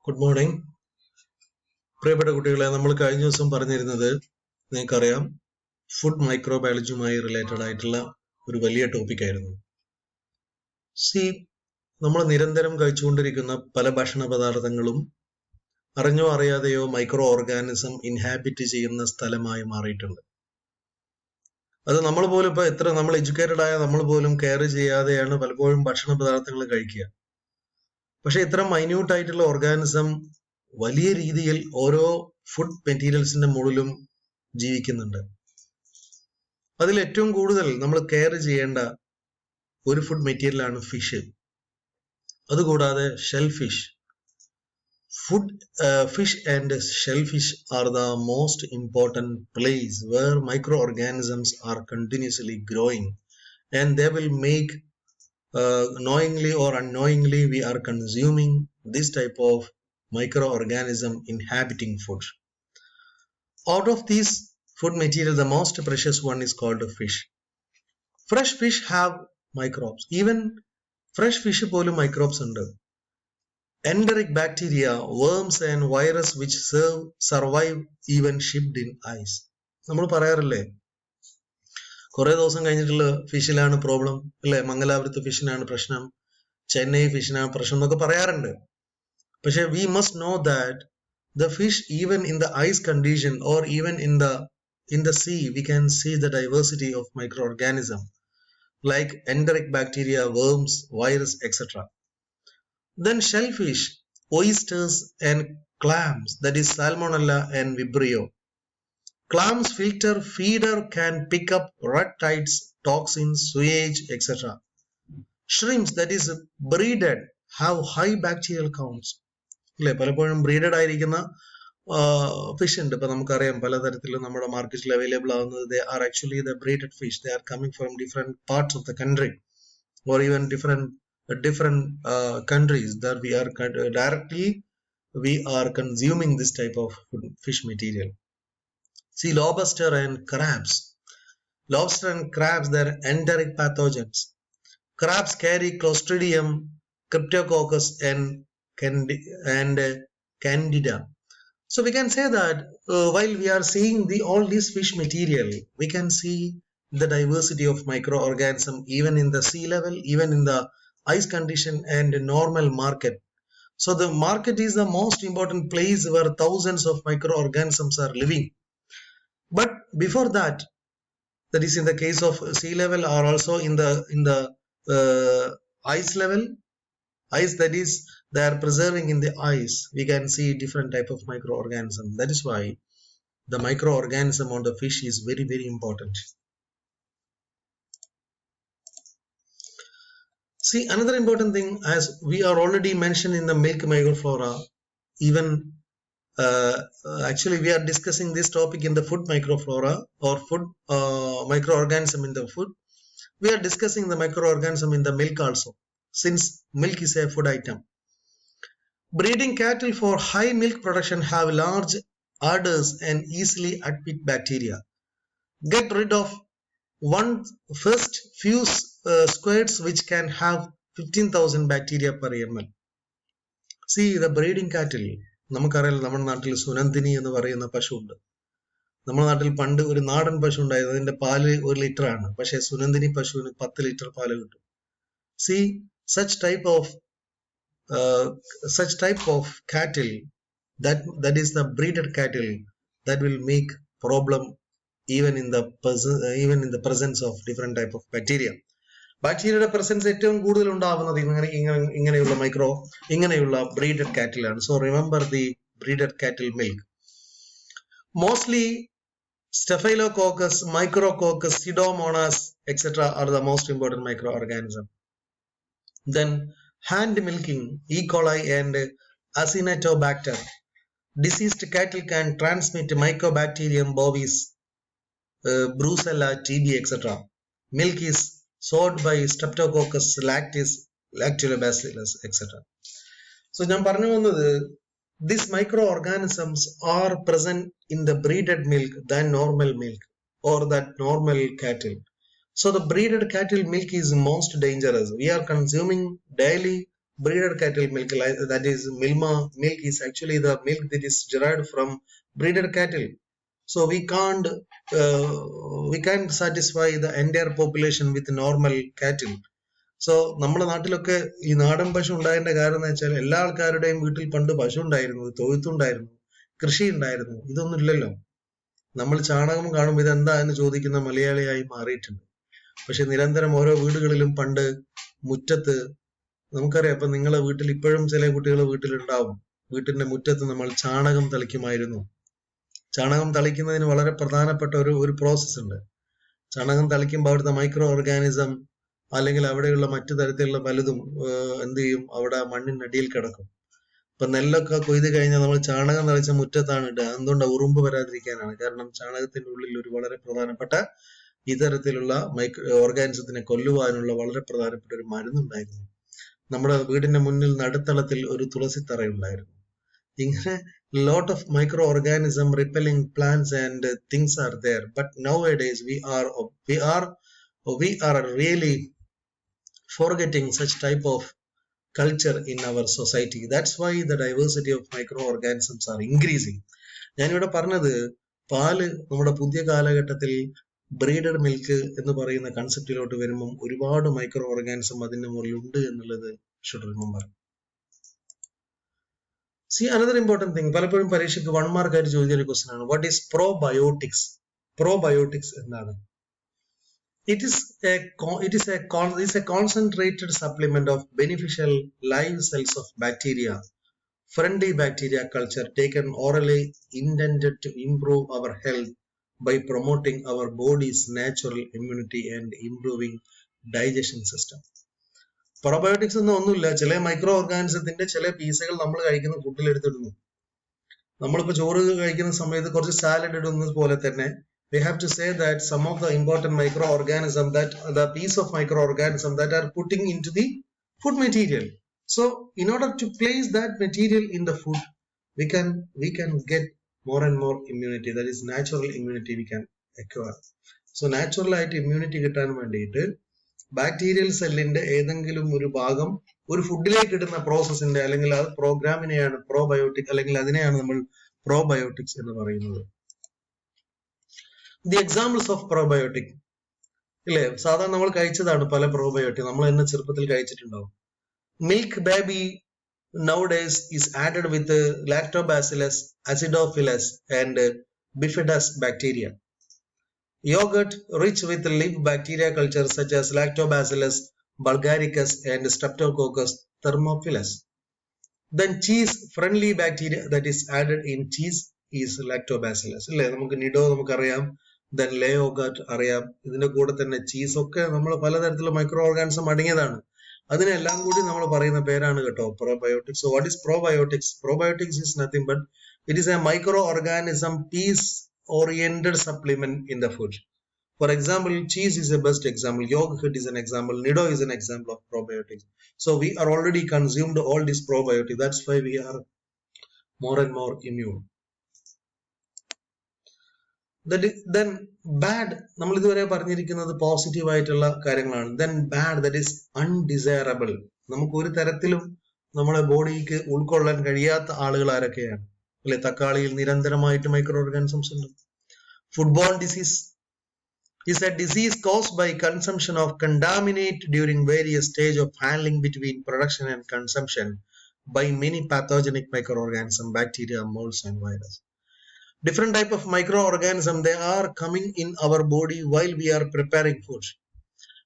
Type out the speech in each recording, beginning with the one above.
Good morning പ്രിയപ്പെട്ട കുട്ടികളെ. നമ്മൾ കഴിഞ്ഞ ദിവസം പറഞ്ഞിരുന്നത് നിങ്ങൾക്കറിയാം, ഫുഡ് മൈക്രോബയോളജിയുമായി റിലേറ്റഡ് ആയിട്ടുള്ള ഒരു വലിയ ടോപ്പിക്കായിരുന്നു. നമ്മൾ നിരന്തരം കഴിച്ചുകൊണ്ടിരിക്കുന്ന പല ഭക്ഷണ പദാർത്ഥങ്ങളും അറിഞ്ഞോ അറിയാതെയോ മൈക്രോ ഓർഗാനിസം ഇൻഹാബിറ്റ് ചെയ്യുന്ന സ്ഥലമായി മാറിയിട്ടുണ്ട്. അത് നമ്മൾ പോലും ഇപ്പൊ എത്ര നമ്മൾ എഡ്യൂക്കേറ്റഡ് ആയ നമ്മൾ പോലും കെയർ ചെയ്യാതെയാണ് പലപ്പോഴും ഭക്ഷണ പദാർത്ഥങ്ങൾ കഴിക്കുക. പക്ഷെ ഇത്ര മൈന്യൂട്ട് ആയിട്ടുള്ള ഓർഗാനിസം വലിയ രീതിയിൽ ഓരോ ഫുഡ് മെറ്റീരിയൽസിന്റെ മുകളിലും ജീവിക്കുന്നുണ്ട്. അതിൽ ഏറ്റവും കൂടുതൽ നമ്മൾ കെയർ ചെയ്യേണ്ട ഒരു ഫുഡ് മെറ്റീരിയലാണ് ഫിഷ്. അതുകൂടാതെ shell fish. Fish and shellfish are the most important place where microorganisms are continuously growing, and they will make knowingly or unknowingly we are consuming this type of microorganism inhabiting food. Out of these food material, the most precious one is called fish. Fresh fish have microbes. Even fresh fish പോലും microbes ഉണ്ട്. Enteric bacteria, worms and virus which survive even shipped in ice. നമ്മൾ പറയാറില്ലേ, കുറെ ദിവസം കഴിഞ്ഞിട്ടുള്ള ഫിഷിലാണ് problem അല്ലെ, മംഗലാപുരത്ത് ഫിഷിനാണ് പ്രശ്നം, ചെന്നൈ ഫിഷിനാണ് പ്രശ്നം എന്നൊക്കെ പറയാറുണ്ട്. പക്ഷെ we must know that the fish, even in the ice condition or even in the sea, we can see the diversity of microorganism like enteric bacteria, worms, virus, etc. Then shellfish, oysters and clams, that is Salmonella and Vibrio. Clams filter feeder can pick up red tides, toxins, sewage, etc. Shrimps, that is breeded, have high bacterial counts. അല്ലെ, പലപ്പോഴും braided ആയിരിക്കുന്ന fish ഉണ്ട്. ഇപ്പൊ നമുക്കറിയാം പലതരത്തിലും നമ്മുടെ മാർക്കറ്റിൽ available ആവുന്നത്. They are actually the braided fish. They are coming from different parts of the country or even different countries that we are consuming this type of fish material. See, lobster and crabs. Lobster and crabs, they are enteric pathogens. Crabs carry Clostridium, Cryptococcus and Candida. So we can say that while we are seeing all this fish material, we can see the diversity of microorganism even in the sea level, even in the ice condition and normal market. So the market is the most important place where thousands of microorganisms are living. But before that is in the case of sea level or also in the ice level, ice, that is they are preserving in the ice, we can see different type of microorganism. That is why the microorganism on the fish is very, very important. See, another important thing, as we are already mentioned in the milk microflora, even actually we are discussing this topic in the food microflora or food microorganism in the food. We are discussing the microorganism in the milk also, since milk is a food item. Breeding cattle for high milk production have large udders and easily admit bacteria. Get rid of one first few squirts which can have 15,000 bacteria per ml. See, the breeding cattle, നമുക്കറിയാലോ, നമ്മുടെ നാട്ടിൽ സുനന്ദിനി എന്ന് പറയുന്ന പശു ഉണ്ട്. നമ്മുടെ നാട്ടിൽ പണ്ട് ഒരു നാടൻ പശു ഉണ്ടായത്, അതിന്റെ പാല് 1 ലിറ്റർ ആണ്. പക്ഷെ സുനന്ദിനി പശുവിന് 10 ലിറ്റർ പാല് കിട്ടും. See, such type of cattle, that is the breeded cattle, that will make problem even in the presence of different type of bacteria. ബാക്ടീരിയയുടെ പ്രസൻസ് ഏറ്റവും കൂടുതൽ ഉണ്ടാവുന്നത് ഇങ്ങനെയുള്ള ബ്രീഡഡ് കാറ്റിലാണ്. സോ റിമെമ്പർ ദി ബ്രീഡഡ് കാറ്റിൽ milk. Mostly Staphylococcus, Micrococcus, Pseudomonas, etc. are the most important microorganism. Then hand milking, E. coli and Acinetobacter. Diseased cattle can transmit Mycobacterium bovis, Brucella, TB, etc. Milk is sold by Streptococcus, Lactobacillus, etc. So, ഞാൻ പറഞ്ഞു വന്നത്, these microorganisms are present in the breeded milk than normal milk or that normal cattle. So the breeded cattle milk is most dangerous. We are consuming daily breeder cattle milk, that is Milma milk, is actually the milk that is derived from breeder cattle. So we can't satisfy the entire population with normal cattle. So നമ്മുടെ നാട്ടിലൊക്കെ ഈ നാടൻ പശു ഉണ്ടായതിന്റെ കാരണം എന്ന് വെച്ചാൽ എല്ലാ ആൾക്കാരുടെയും വീട്ടിൽ പണ്ട് പശു ഉണ്ടായിരുന്നു, തൊഴുത്തുണ്ടായിരുന്നു, കൃഷി ഉണ്ടായിരുന്നു. ഇതൊന്നും ഇല്ലല്ലോ. നമ്മൾ ചാണകം കാണുമ്പോൾ ഇതെന്താ എന്ന് ചോദിക്കുന്ന മലയാളിയായി മാറിയിട്ടുണ്ട്. പക്ഷെ നിരന്തരം ഓരോ വീടുകളിലും പണ്ട് മുറ്റത്ത്, നമുക്കറിയാം, അപ്പൊ നിങ്ങളെ വീട്ടിൽ ഇപ്പോഴും ചില കുട്ടികൾ വീട്ടിലുണ്ടാവും, വീട്ടിന്റെ മുറ്റത്ത് നമ്മൾ ചാണകം തളിക്കുമായിരുന്നു. ചാണകം തളിക്കുന്നതിന് വളരെ പ്രധാനപ്പെട്ട ഒരു പ്രോസസ് ഉണ്ട്. ചാണകം തളിക്കുമ്പോൾ അവിടുത്തെ മൈക്രോ ഓർഗാനിസം അല്ലെങ്കിൽ അവിടെയുള്ള മറ്റു തരത്തിലുള്ള പലതും എന്ത് ചെയ്യും, അവിടെ മണ്ണിനടിയിൽ കിടക്കും. ഇപ്പൊ നെല്ലൊക്കെ കൊയ്ത് കഴിഞ്ഞാൽ നമ്മൾ ചാണകം തളിച്ച മുറ്റത്താണ് ഇടുക. എന്തുകൊണ്ടാണ്? ഉറുമ്പ് വരാതിരിക്കാനാണ്. കാരണം ചാണകത്തിന്റെ ഉള്ളിൽ ഒരു വളരെ പ്രധാനപ്പെട്ട ഇത്തരത്തിലുള്ള ഓർഗാനിസത്തിനെ കൊല്ലുവാനുള്ള വളരെ പ്രധാനപ്പെട്ട ഒരു മരുന്നുണ്ടായിരുന്നു. നമ്മുടെ വീടിന്റെ മുന്നിൽ നടുത്തളത്തിൽ ഒരു തുളസിത്തറ ഉണ്ടായിരുന്നു. ഇങ്ങനെ lot of microorganism repelling plants and things are there, but nowadays we are really forgetting such type of culture in our society. That's why the diversity of microorganisms are increasing. ഞാനിവിടെ പറഞ്ഞത് പാല് നമ്മുടെ പുതിയ കാലഘട്ടത്തിൽ ബ്രീഡഡ് മിൽക്ക് എന്ന് പറയുന്ന കൺസെപ്റ്റിലോട്ട് വരുമ്പം ഒരുപാട് മൈക്രോ ഓർഗാനിസം അതിന്റെ മുകളിൽ ഉണ്ട് എന്നുള്ളത് should remember. See, another important thing, പലപ്പോഴും പരീക്ഷയ്ക്ക് 1 മാർക്ക് ആയിട്ട് ചോദിക്കുന്ന ഒരു ക്വസ്റ്റൻ ആണ്, വാട്ട് ഈസ് പ്രോബയോട്ടിക്സ്? പ്രോബയോട്ടിക്സ് എന്താണ്? It is a concentrated supplement of beneficial live cells of bacteria, friendly bacteria culture taken orally, intended to improve our health by promoting our body's natural immunity and improving digestion system. Probiotics ഒന്നും ഒന്നുമില്ല, ചില micro ഓർഗാനിസത്തിന്റെ ചില പീസുകൾ നമ്മൾ കഴിക്കുന്ന ഫുഡിൽ എടുത്തിടുന്നു. നമ്മളിപ്പോ ചോറ് കഴിക്കുന്ന സമയത്ത് കുറച്ച് സാലഡ് ഇടുന്നത് പോലെ തന്നെ we have to say that some of the important microorganism, that the piece of microorganism that are putting into the food material. So in order to place that material in the food, we can get more and more immunity, that is natural immunity we can acquire. So natural ആയിട്ട് immunity കിട്ടാൻ വേണ്ടിയിട്ട് bacterial സെല്ലിന്റെ ഏതെങ്കിലും ഒരു ഭാഗം ഒരു ഫുഡിലേക്ക് ഇടുന്ന പ്രോസസ്സിന്റെ അല്ലെങ്കിൽ ആ പ്രോഗ്രാമിനെയാണ് പ്രോബയോട്ടിക്, അല്ലെങ്കിൽ അതിനെയാണ് നമ്മൾ പ്രോബയോട്ടിക്സ് എന്ന് പറയുന്നത്. ദി എക്സാമ്പിൾസ് ഓഫ് പ്രോബയോട്ടിക് ഇല്ലേ, സാധാരണ നമ്മൾ കഴിച്ചതാണ് പല പ്രോബയോട്ടിക്, നമ്മൾ തന്നെ ചെറുപ്പത്തിൽ കഴിച്ചിട്ടുണ്ടാവും. Milk baby nowadays is added with lactobacillus acidophilus and bifidus bacteria. Yogurt rich with live bacteria culture such as lactobacillus bulgaricus and streptococcus thermophilus. Then cheese friendly bacteria that is added in cheese is lactobacillus. അല്ലേ, നമുക്ക് നിഡോ നമുക്കറിയാം, then yoghurt അറിയാം. ഇതിന്റെ കൂടെ തന്നെ cheese ഒക്കെ നമ്മൾ പലതരത്തിലുള്ള മൈക്രോ ഓർഗാനിസം അടങ്ങിയതാണ്. അതിനെല്ലാം കൂടി നമ്മൾ പറയുന്ന പേരാണ് കേട്ടോ probiotics. So what is probiotics? Probiotics is nothing but it is a microorganism piece oriented supplement in the food. For example, cheese is a best example, yogurt is an example, nido is an example of probiotics. So we are already consumed all these probiotics, that's why we are more and more immune. Then bad, നമ്മൾ ഇതുവരെ പറഞ്ഞിരിക്കുന്നത് positive ആയിട്ടുള്ള കാര്യങ്ങളാണ്. Then bad, that is undesirable, നമുക്ക് ഒരു തരത്തിലും നമ്മളെ ബോഡിക്ക് ഉൾക്കൊള്ളാൻ കഴിയാത്ത ആളുകൾ ആരൊക്കെയാണ് അല്ലെ? തക്കാളിയിൽ നിരന്തരമായിട്ട് മൈക്രോ ഓർഗാനിസംസ് ഉണ്ട്. ഫുഡ്ബോൺ disease is a disease caused by consumption of contaminate during various stage of handling between production and consumption by many pathogenic microorganisms, bacteria, molds and virus. Different type of microorganism, they are coming in our body while we are preparing food.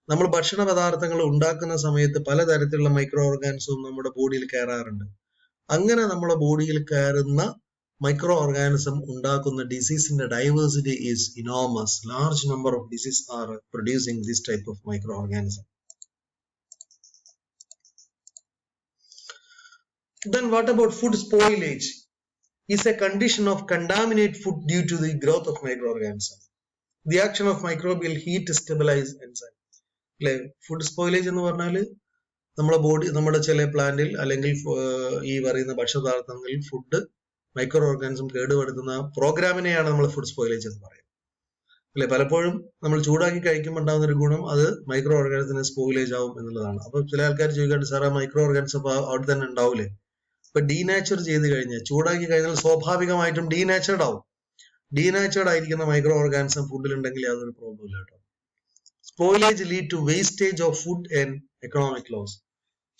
നമ്മൾ ഭക്ഷണ പദാർത്ഥങ്ങൾ ഉണ്ടാക്കുന്ന സമയത്ത് പലതരത്തിലുള്ള micro ഓർഗാനിസവും നമ്മുടെ ബോഡിയിൽ കയറാറുണ്ട്. അങ്ങനെ നമ്മുടെ ബോഡിയിൽ കയറുന്ന മൈക്രോ ഓർഗാനിസം ഉണ്ടാക്കുന്ന ഡിസീസിന്റെ diversity is enormous. Large number of disease are producing this type of micro organism. Then what about food spoilage? Is a condition of contaminate food due to the growth of microorganism. The action of microbial heat stabilize enzyme. അല്ലെ, food spoilage എന്ന് പറഞ്ഞാല് നമ്മുടെ ചില പ്ലാന്റിൽ അല്ലെങ്കിൽ ഈ പറയുന്ന ഭക്ഷ്യപദാർത്ഥങ്ങളിൽ food micro organism കേടുവരുത്തുന്ന പ്രോഗ്രാമിനെയാണ് നമ്മൾ ഫുഡ് സ്പോയിലേജ് എന്ന് പറയുന്നത്. അല്ലെ? പലപ്പോഴും നമ്മൾ ചൂടാക്കി കഴിക്കുമ്പോൾ ഉണ്ടാകുന്ന ഒരു ഗുണം അത് മൈക്രോ ഓർഗാനിസത്തിന് സ്പോയിലേജ് ആവും എന്നുള്ളതാണ്. അപ്പൊ ചില ആൾക്കാർ ചോദിക്കാണ്ട് സാർ ആ മൈക്രോ ഓർഗാനിസം അവിടെ തന്നെ ഉണ്ടാവില്ലേ? ഇപ്പൊ ഡീനാച്ചർ ചെയ്ത് കഴിഞ്ഞാൽ, ചൂടാക്കി കഴിഞ്ഞാൽ സ്വാഭാവികമായിട്ടും ഡീനാച്ചേർഡ് ആവും. ഡീനാച്ചേർഡ് ആയിരിക്കുന്ന മൈക്രോ ഓർഗാനിസം ഫുഡിലുണ്ടെങ്കിൽ യാതൊരു പ്രോബ്ലം ഇല്ല കേട്ടോ. Spoilage lead to wastage of food and economic loss.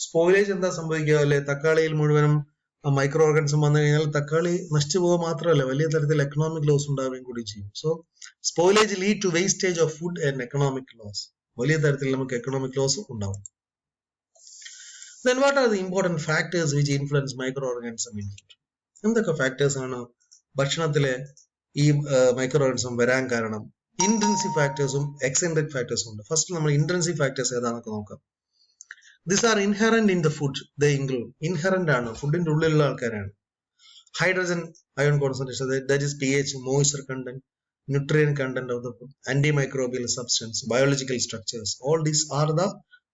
Spoilage എന്താ സംഭവിക്കുക? അല്ലെ, തക്കാളിയിൽ മുഴുവനും മൈക്രോ ഓർഗാനിസം വന്നു കഴിഞ്ഞാൽ തക്കാളി നശിച്ചു പോകുക മാത്രമല്ല, വലിയ തരത്തിൽ എക്കണോമിക് ലോസ് ഉണ്ടാവുകയും കൂടി ചെയ്യും. So spoilage lead to wastage of food and economic loss. വലിയ തരത്തിൽ നമുക്ക് എക്കണോമിക് ലോസ് ഉണ്ടാവും. Then what are the important factors which influence microorganism in food? എന്തൊക്കെ ഫാക്ടേഴ്സ് ആണ് ഭക്ഷണത്തിലെ ഈ മൈക്രോ ഓർഗാനിസം വരാൻ കാരണം? ഇൻട്രിൻസിക് ഫാക്ടേഴ്സും എക്സെൻട്രിക് ഫാക്ടേഴ്സും ഉണ്ട്. ഫസ്റ്റ് നമ്മൾ ഇൻട്രിൻസിക് ഫാക്ടേഴ്സ് ഏതാണെന്നൊക്കെ നോക്കാം. These are inherent in the food. They include inherent ആണ്, ഫുഡിന്റെ ഉള്ളിലുള്ള ആൾക്കാരാണ്. Hydrogen ion concentration, that is pH, moisture content, nutrient content of the food, antimicrobial substance, biological structures. All these are the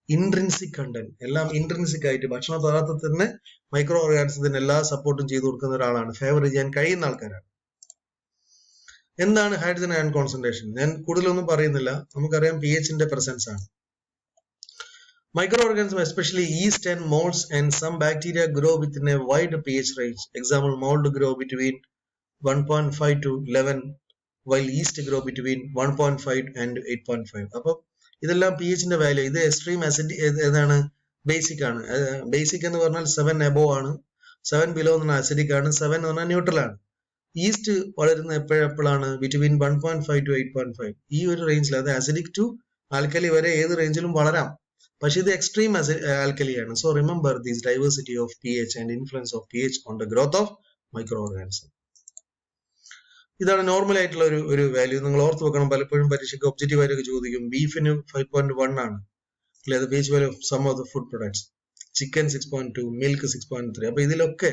intrinsic content. എല്ലാം intrinsic ആയിട്ട് ഭക്ഷണ പദാർത്ഥത്തിൽ തന്നെ micro ഓർഗാനിസത്തിന് എല്ലാ സപ്പോർട്ടും ചെയ്തു കൊടുക്കുന്ന ഒരാളാണ്, ഫേവർ ചെയ്യാൻ കഴിയുന്ന ആൾക്കാരാണ്. എന്താണ് ഹൈഡ്രജൻ അയൺ കോൺസെൻട്രേഷൻ? ഞാൻ കൂടുതലൊന്നും പറയുന്നില്ല, നമുക്കറിയാം pH ന്റെ പ്രസൻസ് ആണ്. Microorganisms, especially yeast and molds and some bacteria, grow within a wide pH range. Example, mold grow between 1.5 to 11, while yeast grow between 1.5 and 8.5. അപ്പോൾ ഇതെല്ലാം pH ന്റെ വാല്യൂ. ഇത് എക്സ്ട്രീം ആസിഡ് ഏതാണ്? ബേസിക് ആണ്. Basic എന്ന് പറഞ്ഞാൽ 7 above ആണ്, 7 below എന്ന് പറഞ്ഞാൽ അസിഡിക് ആണ്, 7 എന്ന് പറഞ്ഞാൽ ന്യൂട്രൽ ആണ്. ഈസ്റ്റ് വളരുന്ന എപ്പോഴാണ്? Between 1.5 to 8.5. ഈ ഒരു റേഞ്ചിൽ, അത് അസിഡിക് ടു ആൽക്കലി വരെ ഏത് റേഞ്ചിലും വളരാം. പക്ഷെ ഇത് എക്സ്ട്രീം ആൽക്കലിയാണ്. So remember these diversity of pH and influence of pH on the growth of micro organism. ഇതാണ് നോർമൽ ആയിട്ടുള്ള ഒരു വാല്യൂ. നിങ്ങൾ ഓർത്ത് വെക്കണം, പലപ്പോഴും പരീക്ഷയ്ക്ക് ഒബ്ജക്റ്റീവ് ആയിട്ട് ചോദിക്കും. ബീഫിന് 5.1 ആണ് അല്ലെ, അത് pH value of some of the food products. Chicken 6.2, milk 6.3. അപ്പൊ ഇതിലൊക്കെ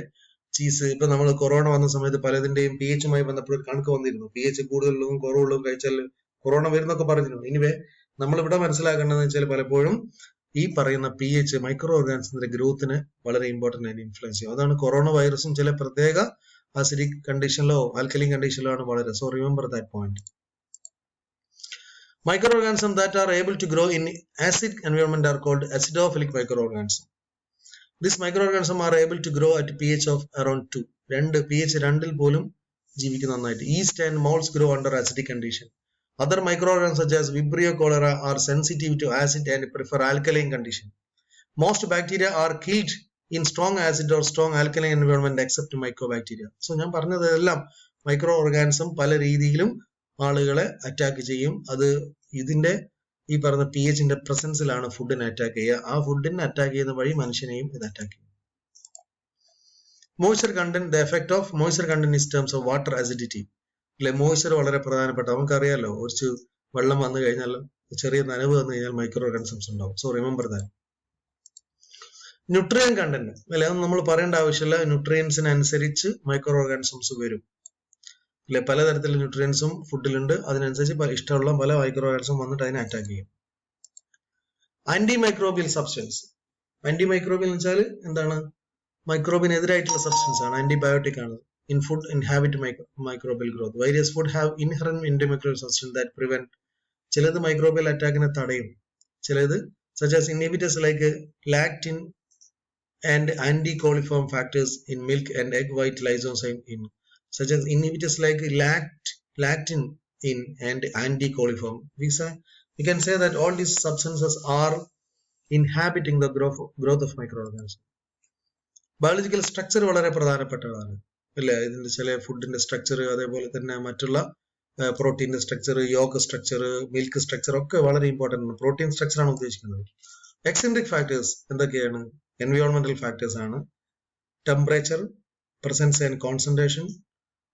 ചീസ്, ഇപ്പൊ നമ്മൾ കൊറോണ വന്ന സമയത്ത് പലതിന്റെയും pH-മായി ബന്ധപ്പെട്ട ഒരു കണക്ക് വന്നിരുന്നു. pH കൂടുതലുള്ളതും കുറവുള്ളതും കഴിച്ചാൽ കൊറോണ വരുന്നൊക്കെ പറഞ്ഞിരുന്നു. എനിവേ നമ്മൾ ഇവിടെ മനസ്സിലാക്കേണ്ടതെന്ന് വെച്ചാൽ പലപ്പോഴും ഈ പറയുന്ന pH മൈക്രോ ഓർഗാനിസത്തിന്റെ ഗ്രോത്തിന് വളരെ ഇമ്പോർട്ടന്റ് ആയിട്ട് ഇൻഫ്ലുവൻസ് ചെയ്യും. അതാണ് കൊറോണ വൈറസും ചില പ്രത്യേക അസിഡിക് കണ്ടീഷനിലോ ആൽക്കലിൻ കണ്ടീഷനിലോ ആണ് വളരെ. So remember that point. Microorganisms that are able to grow in acid environment are called acidophilic microorganisms. These microorganisms are able to grow at pH of around 2. pH 2 പോലും ജീവിക്കുന്ന നന്നായിട്ട്. Yeast and molds grow under acidic condition. Other microorganisms such as Vibrio cholera are sensitive to acid and prefer alkaline condition. Most bacteria are killed in strong acid or strong alkaline environment except mycobacteria. So ഞാൻ പറഞ്ഞതെല്ലാം micro organism പല രീതിയിലും ആളുകളെ attack ചെയ്യും. അത് ഇതിന്റെ ഈ പറഞ്ഞ pH ന്റെ പ്രസൻസിലാണ് ഫുഡിനെ അറ്റാക്ക് ചെയ്യുക. ആ ഫുഡിനെ അറ്റാക്ക് ചെയ്യുന്ന വഴി മനുഷ്യനെയും ഇത് അറ്റാക്ക് ചെയ്യും. Moisture content, the effect of moisture content in terms of water acidity. അല്ലെ, മോയ്സ്ചർ വളരെ പ്രധാനപ്പെട്ട. നമുക്കറിയാലോ, കുറച്ച് വെള്ളം വന്നു കഴിഞ്ഞാൽ, ചെറിയ നനവ് വന്നു കഴിഞ്ഞാൽ മൈക്രോ ഓർഗാനിസംസ് ഉണ്ടാവും. So remember that. Nutrient content, അല്ലെ, അതൊന്നും നമ്മൾ പറയേണ്ട ആവശ്യമില്ല. ന്യൂട്രിയൻസിനനുസരിച്ച് മൈക്രോ ഓർഗാനിസംസ് വരും. അല്ലെ, പലതരത്തിലുള്ള ന്യൂട്രിയൻസും ഫുഡിലുണ്ട്. അതിനനുസരിച്ച് ഇഷ്ടമുള്ള പല മൈക്രോ ഓർഗാനിസം വന്നിട്ട് അതിനെ അറ്റാക്ക് ചെയ്യും. Antimicrobial substance. Antimicrobial എന്ന് വെച്ചാൽ എന്താണ്? മൈക്രോബിനെതിരായിട്ടുള്ള സബ്സ്റ്റൻസ് ആണ്, ആന്റിബയോട്ടിക് ആണ്. In food inhabit microbial growth. Various food have inherent antimicrobial substance that prevent. ചിലത് മൈക്രോബിയൽ അറ്റാക്കിനെ തടയും. ചിലത് such as inhibitors like lactin and anticoliform factors in milk and egg white lysozyme in. Such as inhibitors like lactin in and anticoliform. We can say that all these substances are inhibiting the growth of microorganisms. Biological structure വളരെ പ്രധാനപ്പെട്ടതാണ് അല്ലെ. ഇതിന്റെ ചില ഫുഡിന്റെ structure, അതേപോലെ തന്നെ മറ്റുള്ള പ്രോട്ടീന്റെ structure, yolk structure, milk structure ഒക്കെ വളരെ ഇമ്പോർട്ടന്റ് ആണ്. പ്രോട്ടീൻ സ്ട്രക്ചർ ആണ് ഉദ്ദേശിക്കുന്നത്. എക്സെൻട്രിക് ഫാക്ടേഴ്സ് എന്തൊക്കെയാണ്? എൻവയോൺമെന്റൽ ഫാക്ടേഴ്സ് ആണ്. Temperature, presence and concentration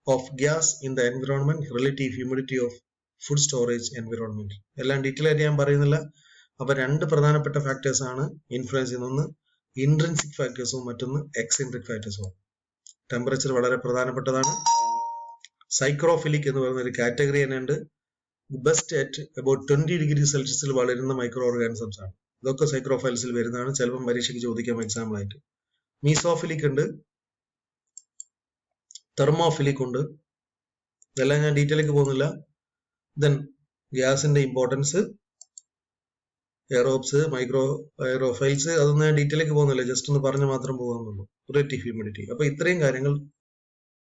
of gas in the environment, relative humidity of food storage environment. എല്ലാം ഡീറ്റെയിൽ ആയിട്ട് ഞാൻ പറയുന്നില്ല. അപ്പൊ രണ്ട് പ്രധാനപ്പെട്ട ഫാക്ടേഴ്സ് ആണ് ഇൻഫ്ലുവൻസ് ചെയ്യുന്ന. ഒന്ന് ഇൻട്രിൻസിക് ഫാക്ടേഴ്സും മറ്റൊന്ന് എക്സെൻട്രിക് ഫാക്ടേഴ്സും. ടെമ്പറേച്ചർ വളരെ പ്രധാനപ്പെട്ടതാണ്. സൈക്രോഫിലിക് എന്ന് പറയുന്ന ഒരു കാറ്റഗറി തന്നെ ഉണ്ട്. ബെസ്റ്റ് അറ്റ് അബൌട്ട് 20 ഡിഗ്രി സെൽഷ്യസിൽ വളരുന്ന മൈക്രോ ഓർഗാനിസംസ് ആണ്. ഇതൊക്കെ സൈക്രോഫൈൽസിൽ വരുന്നതാണ്. ചിലപ്പോൾ പരീക്ഷയ്ക്ക് ചോദിക്കാം എക്സാമ്പിൾ ആയിട്ട്. മീസോഫിലിക് ഉണ്ട്, തെർമോഫിലിക് ഉണ്ട്. ഇതെല്ലാം ഞാൻ ഡീറ്റെയിലേക്ക് പോകുന്നില്ല. ദെൻ ഗ്യാസിന്റെ ഇമ്പോർട്ടൻസ്, എയറോബ്സ്, മൈക്രോ എയറോഫൈൽസ്, അതൊന്നും ഞാൻ ഡീറ്റെയിലേക്ക് പോകുന്നില്ല, ജസ്റ്റ് ഒന്ന് പറഞ്ഞ് മാത്രം പോകാമെന്നുള്ളൂ. Relative humidity. അപ്പൊ ഇത്രയും കാര്യങ്ങൾ